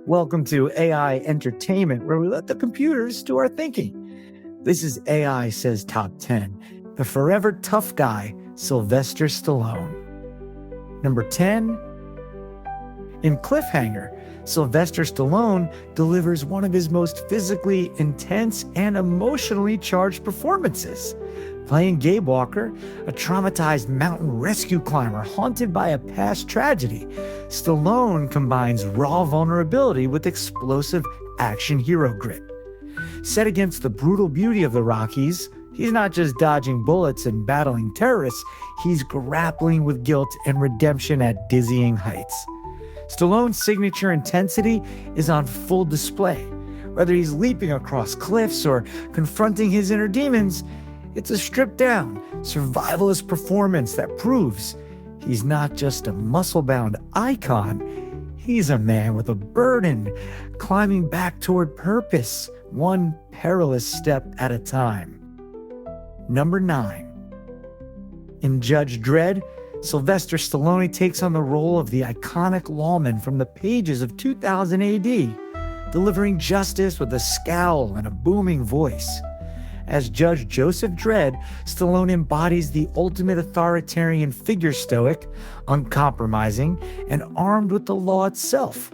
Welcome to AI Entertainment, where we let the computers do our thinking. This is AI Says Top 10. The forever tough guy, Sylvester Stallone. Number 10. In Cliffhanger, Sylvester Stallone delivers one of his most physically intense and emotionally charged performances. Playing Gabe Walker, a traumatized mountain rescue climber haunted by a past tragedy, Stallone combines raw vulnerability with explosive action hero grit. Set against the brutal beauty of the Rockies, he's not just dodging bullets and battling terrorists, he's grappling with guilt and redemption at dizzying heights. Stallone's signature intensity is on full display. Whether he's leaping across cliffs or confronting his inner demons, it's a stripped-down, survivalist performance that proves he's not just a muscle-bound icon, he's a man with a burden, climbing back toward purpose, one perilous step at a time. Number 9. In Judge Dredd, Sylvester Stallone takes on the role of the iconic lawman from the pages of 2000 AD, delivering justice with a scowl and a booming voice. As Judge Joseph Dredd, Stallone embodies the ultimate authoritarian figure, stoic, uncompromising, and armed with the law itself.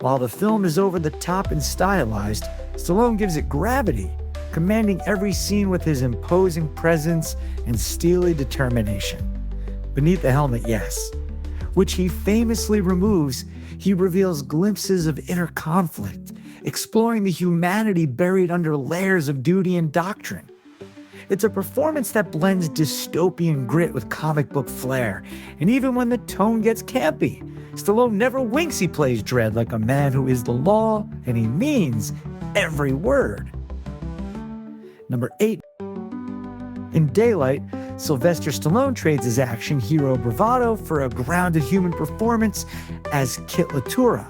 While the film is over the top and stylized, Stallone gives it gravity, commanding every scene with his imposing presence and steely determination. Beneath the helmet, yes, which he famously removes, he reveals glimpses of inner conflict, exploring the humanity buried under layers of duty and doctrine. It's a performance that blends dystopian grit with comic book flair, and even when the tone gets campy, Stallone never winks. He plays Dredd like a man who is the law, and he means every word. Number 8. In Daylight, Sylvester Stallone trades his action hero bravado for a grounded human performance as Kit Latura,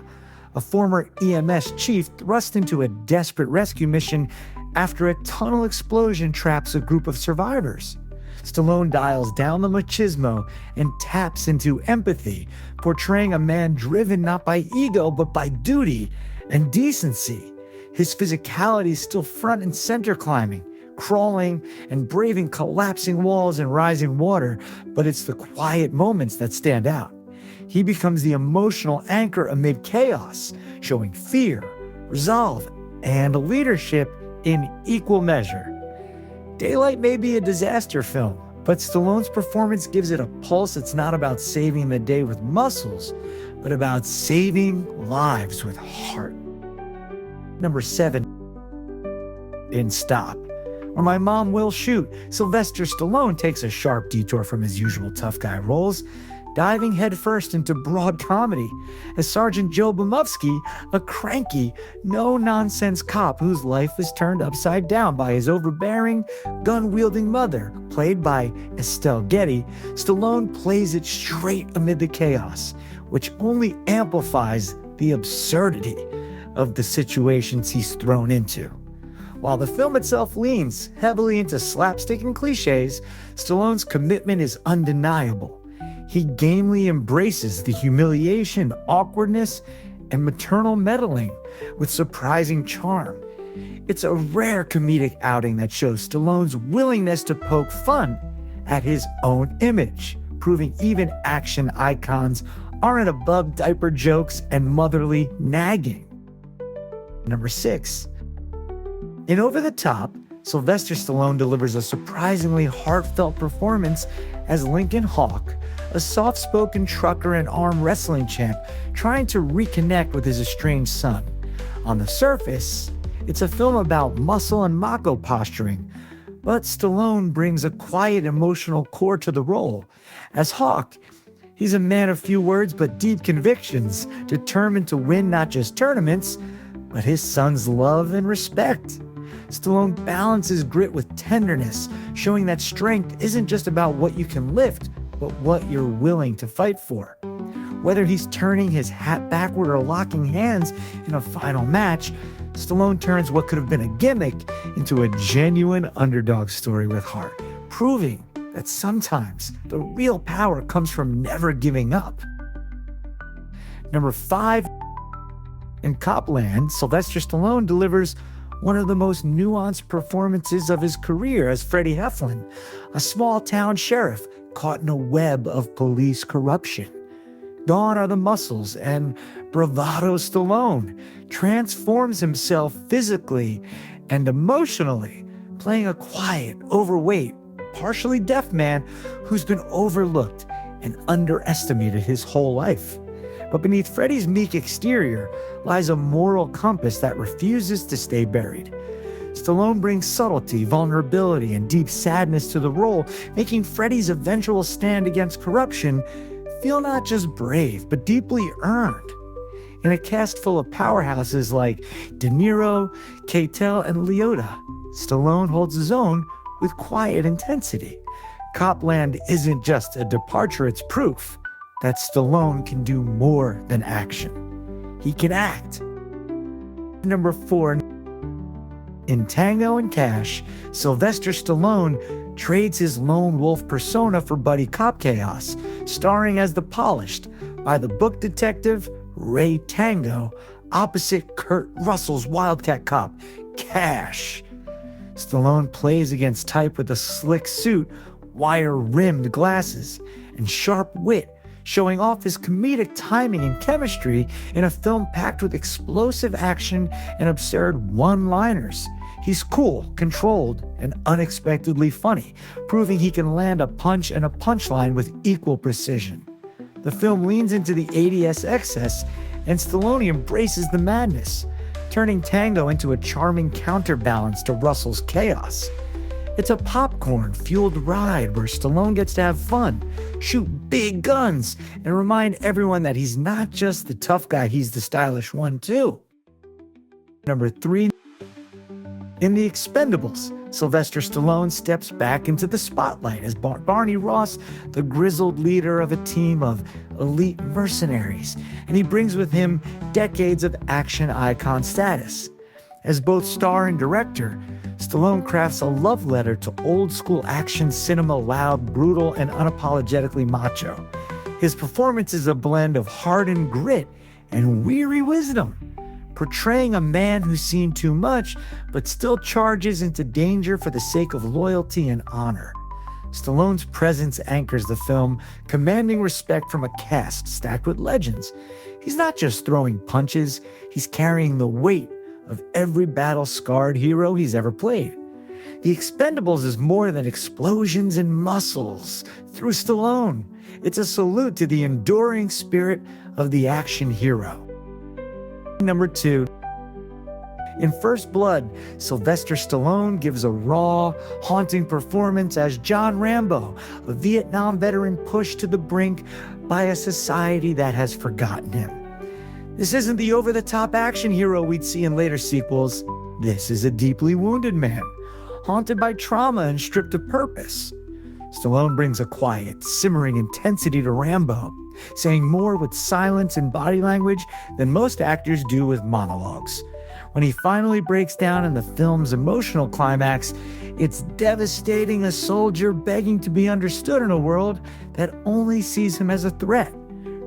a former EMS chief thrust into a desperate rescue mission after a tunnel explosion traps a group of survivors. Stallone dials down the machismo and taps into empathy, portraying a man driven not by ego but by duty and decency. His physicality is still front and center, climbing, crawling, and braving collapsing walls and rising water, but it's the quiet moments that stand out. He becomes the emotional anchor amid chaos, showing fear, resolve, and leadership in equal measure. Daylight may be a disaster film, but Stallone's performance gives it a pulse. It's not about saving the day with muscles, but about saving lives with heart. Number 7. In Stop, where My Mom Will Shoot, Sylvester Stallone takes a sharp detour from his usual tough guy roles, diving headfirst into broad comedy as Sergeant Joe Bumofsky, a cranky, no-nonsense cop whose life is turned upside down by his overbearing, gun-wielding mother, played by Estelle Getty. Stallone plays it straight amid the chaos, which only amplifies the absurdity of the situations he's thrown into. While the film itself leans heavily into slapstick and cliches, Stallone's commitment is undeniable. He gamely embraces the humiliation, awkwardness, and maternal meddling with surprising charm. It's a rare comedic outing that shows Stallone's willingness to poke fun at his own image, proving even action icons aren't above diaper jokes and motherly nagging. Number 6. In Over the Top, Sylvester Stallone delivers a surprisingly heartfelt performance as Lincoln Hawk, a soft-spoken trucker and arm wrestling champ trying to reconnect with his estranged son. On the surface, it's a film about muscle and macho posturing, but Stallone brings a quiet emotional core to the role. As Hawk, he's a man of few words but deep convictions, determined to win not just tournaments, but his son's love and respect. Stallone balances grit with tenderness, showing that strength isn't just about what you can lift, but what you're willing to fight for. Whether he's turning his hat backward or locking hands in a final match, Stallone turns what could have been a gimmick into a genuine underdog story with heart, proving that sometimes the real power comes from never giving up. Number 5. In Copland, Sylvester Stallone delivers one of the most nuanced performances of his career as Freddie Heflin, a small-town sheriff caught in a web of police corruption. Gone are the muscles, and bravado Stallone transforms himself physically and emotionally, playing a quiet, overweight, partially deaf man who's been overlooked and underestimated his whole life. But beneath Freddie's meek exterior lies a moral compass that refuses to stay buried. Stallone brings subtlety, vulnerability, and deep sadness to the role, making Freddie's eventual stand against corruption feel not just brave, but deeply earned. In a cast full of powerhouses like De Niro, Keitel, and Liotta, Stallone holds his own with quiet intensity. Copland isn't just a departure, it's proof that Stallone can do more than action. He can act. Number 4. In Tango and Cash, Sylvester Stallone trades his lone wolf persona for buddy cop chaos, starring as the polished, by-the-book detective Ray Tango opposite Kurt Russell's wildcat cop, Cash. Stallone plays against type with a slick suit, wire-rimmed glasses, and sharp wit, showing off his comedic timing and chemistry in a film packed with explosive action and absurd one-liners. He's cool, controlled, and unexpectedly funny, proving he can land a punch and a punchline with equal precision. The film leans into the 80s excess, and Stallone embraces the madness, turning Tango into a charming counterbalance to Russell's chaos. It's a popcorn-fueled ride where Stallone gets to have fun, shoot big guns, and remind everyone that he's not just the tough guy, he's the stylish one too. Number 3. In The Expendables, Sylvester Stallone steps back into the spotlight as Barney Ross, the grizzled leader of a team of elite mercenaries, and he brings with him decades of action icon status. As both star and director, Stallone crafts a love letter to old-school action cinema, loud, brutal, and unapologetically macho. His performance is a blend of hardened grit and weary wisdom, portraying a man who's seen too much but still charges into danger for the sake of loyalty and honor. Stallone's presence anchors the film, commanding respect from a cast stacked with legends. He's not just throwing punches, he's carrying the weight of every battle-scarred hero he's ever played. The Expendables is more than explosions and muscles through Stallone. It's a salute to the enduring spirit of the action hero. Number 2. In First Blood, Sylvester Stallone gives a raw, haunting performance as John Rambo, a Vietnam veteran pushed to the brink by a society that has forgotten him. This isn't the over-the-top action hero we'd see in later sequels. This is a deeply wounded man, haunted by trauma and stripped of purpose. Stallone brings a quiet, simmering intensity to Rambo, saying more with silence and body language than most actors do with monologues. When he finally breaks down in the film's emotional climax, it's devastating, a soldier begging to be understood in a world that only sees him as a threat.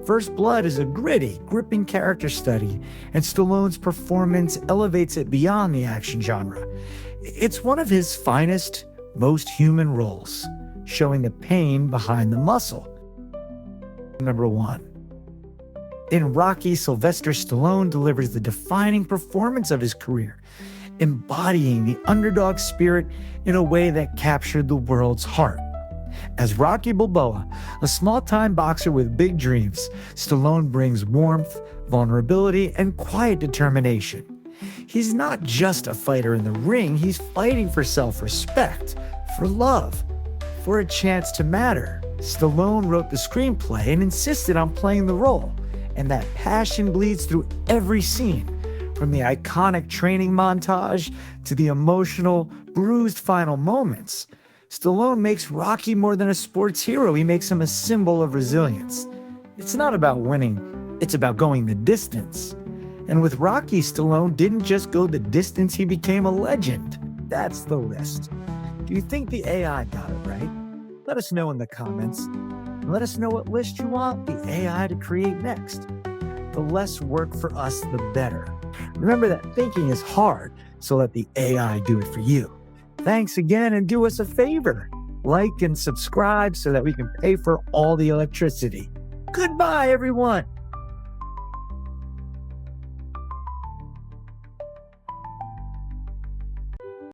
First Blood is a gritty, gripping character study, and Stallone's performance elevates it beyond the action genre. It's one of his finest, most human roles, showing the pain behind the muscle. Number 1. In Rocky, Sylvester Stallone delivers the defining performance of his career, embodying the underdog spirit in a way that captured the world's heart. As Rocky Balboa, a small-time boxer with big dreams, Stallone brings warmth, vulnerability, and quiet determination. He's not just a fighter in the ring, he's fighting for self-respect, for love, for a chance to matter. Stallone wrote the screenplay and insisted on playing the role, and that passion bleeds through every scene, from the iconic training montage to the emotional, bruised final moments. Stallone makes Rocky more than a sports hero. He makes him a symbol of resilience. It's not about winning, it's about going the distance. And with Rocky, Stallone didn't just go the distance, he became a legend. That's the list. Do you think the AI got it right? Let us know in the comments. And let us know what list you want the AI to create next. the less work for us, the better. Remember that thinking is hard, so let the AI do it for you. Thanks again, and do us a favor. Like and subscribe so that we can pay for all the electricity. Goodbye, everyone.